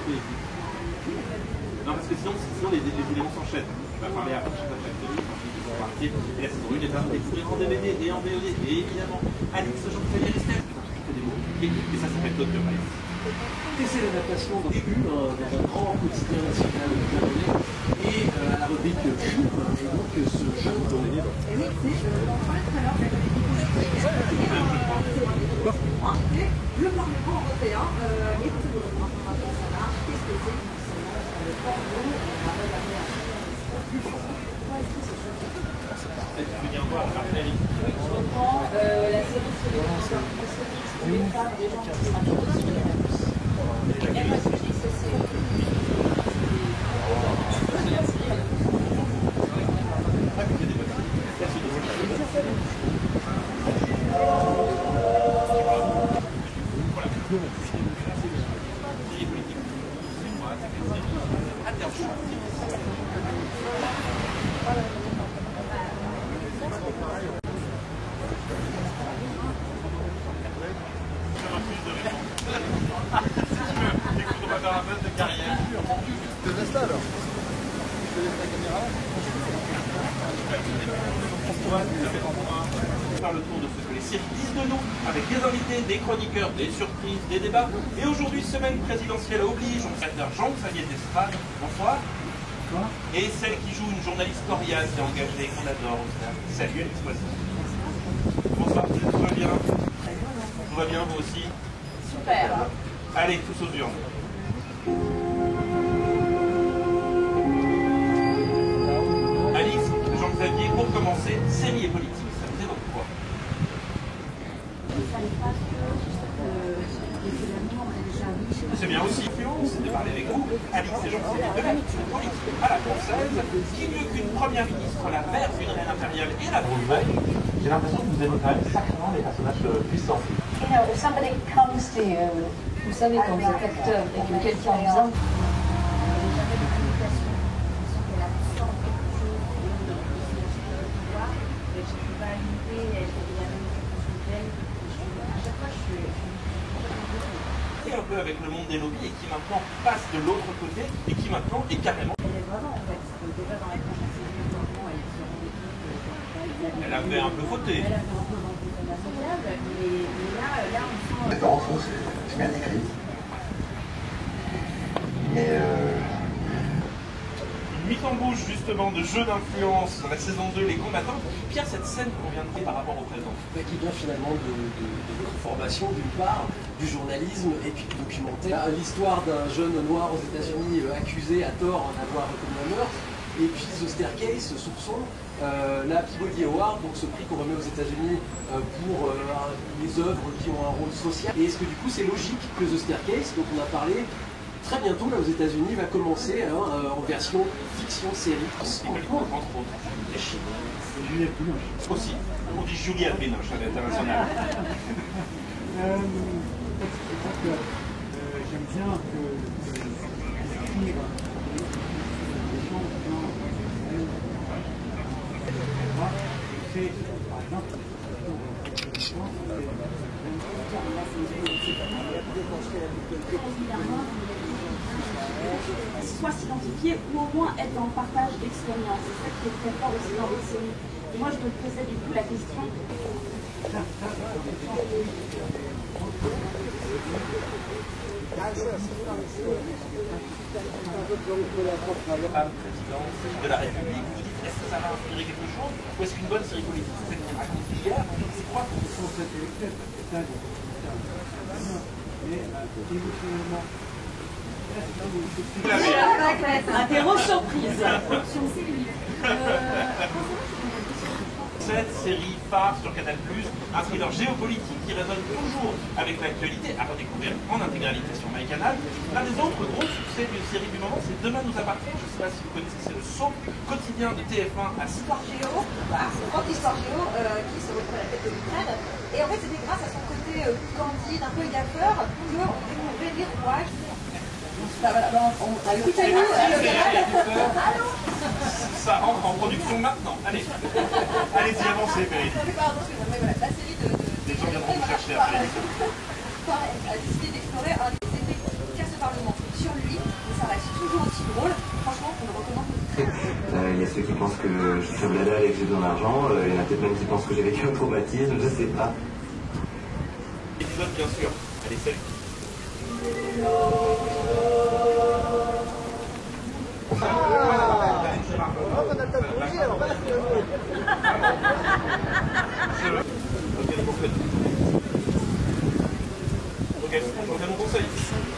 développer. Non, parce que sinon les éléments s'enchaînent. On va parler après de chaque tenue, et la saison 1 est à découvrir en DVD et en VOD. Et évidemment, Alix, Jean-Xavier Rister, que des mots compliqués, et ça s'appelle Tokyo Vice. Et c'est l'adaptation d'un début dans un grand quotidien national japonais et à la rubrique crime. Et donc ce jeune donné. Et oui, c'est l'enfant tout à l'heure, le Parlement européen est tout le monde. Ça marche, qu'est-ce que c'est le porno, Tu viens voir après Alix. je reprends la série sur les femmes, des gens qui sont sur les réponses. Et moi, ce que je dis, Faire le tour de ce que les séries disent de nous, avec des invités, des chroniqueurs, des surprises, des débats. Et aujourd'hui, semaine présidentielle oblige, on s'attend Jean-Xavier Destra. Bonsoir. Bonsoir. Et celle qui joue une journaliste coriace et engagée qu'on adore aussi. Salut Alix Poisson. Bonsoir, tout va bien? Tout va bien, vous aussi? super. Allez, tous aux urnes. Alix, Jean-Xavier, pour commencer, série et politique, ça vous évoque quoi? C'est bien aussi, c'est de parler avec vous, Alix et Jean-Xavier, de l'actu politique à la française, qui mieux qu'une première ministre, la mère d'une reine impériale et la brouille. J'ai l'impression que vous aimez quand même sacrément les personnages puissants. You know, if somebody comes to you, vous savez, quand vous êtes acteur et que quelqu'un vient. Un peu avec le monde des lobbies et qui maintenant passe de l'autre côté et qui maintenant est carrément. Elle est vraiment en fait, déjà dans les premières séries, Elle avait un peu voté. elle a fait un peu dans le national, mais là on sent. Référence, c'est bien écrit. Mais Une mise en bouche justement de jeux d'influence dans la saison 2, les combattants. Pierre, cette scène qu'on vient de faire par rapport au présent. Qui vient finalement de votre formation d'une part, du journalisme et puis du documentaire. L'histoire d'un jeune noir aux États-Unis accusé à tort d'avoir commis un meurtre. Et puis The Staircase, soupçon, la Peabody Award, donc ce prix qu'on remet aux États-Unis pour les œuvres qui ont un rôle social. Et est-ce que du coup c'est logique que The Staircase, dont on a parlé très bientôt là aux États-Unis, va commencer en version fiction série? Entre autres. Juliette Binoche. Aussi. On dit Juliette Binoche à l'international. J'aime bien que écrire des gens dans c'est par exemple soit s'identifier ou au moins être en partage d'expérience. C'est ça qui est très fort aussi dans les séries. Et moi je me posais du coup la question. Femme présidente de la République, vous dites est-ce que ça va inspirer quelque chose ou est-ce qu'une bonne série politique, c'est celle qui raconte l'hier, c'est quoi pour vous? Interro surprise. Cette série phare sur Canal+, un thriller géopolitique qui résonne toujours avec l'actualité, à redécouvrir en intégralité sur MyCanal. L'un des autres gros succès d'une série du moment, c'est Demain nous appartient. Je ne sais pas si vous connaissez, c'est le soap quotidien de TF1 à 6 Histoire Géo, voilà, c'est Franck Histoire Géo qui se retrouve à la tête de l'Ukraine. Et en fait, c'était grâce à son côté candide, un peu gaffeur, qu'on découvrait les rouages. Écoutez-nous, ça rentre en production maintenant. Allez, allez-y, avancez, Périne. La série Les gens viendront vous chercher après. a décidé d'explorer un des effets qu'a ce Parlement sur lui ceux qui pensent que je suis un bladal et que j'ai besoin d'argent. Il y en a peut-être même qui pensent que j'ai vécu un traumatisme, je sais pas. Épisode, bien sûr. Allez, salut. Ok, on fait mon conseil.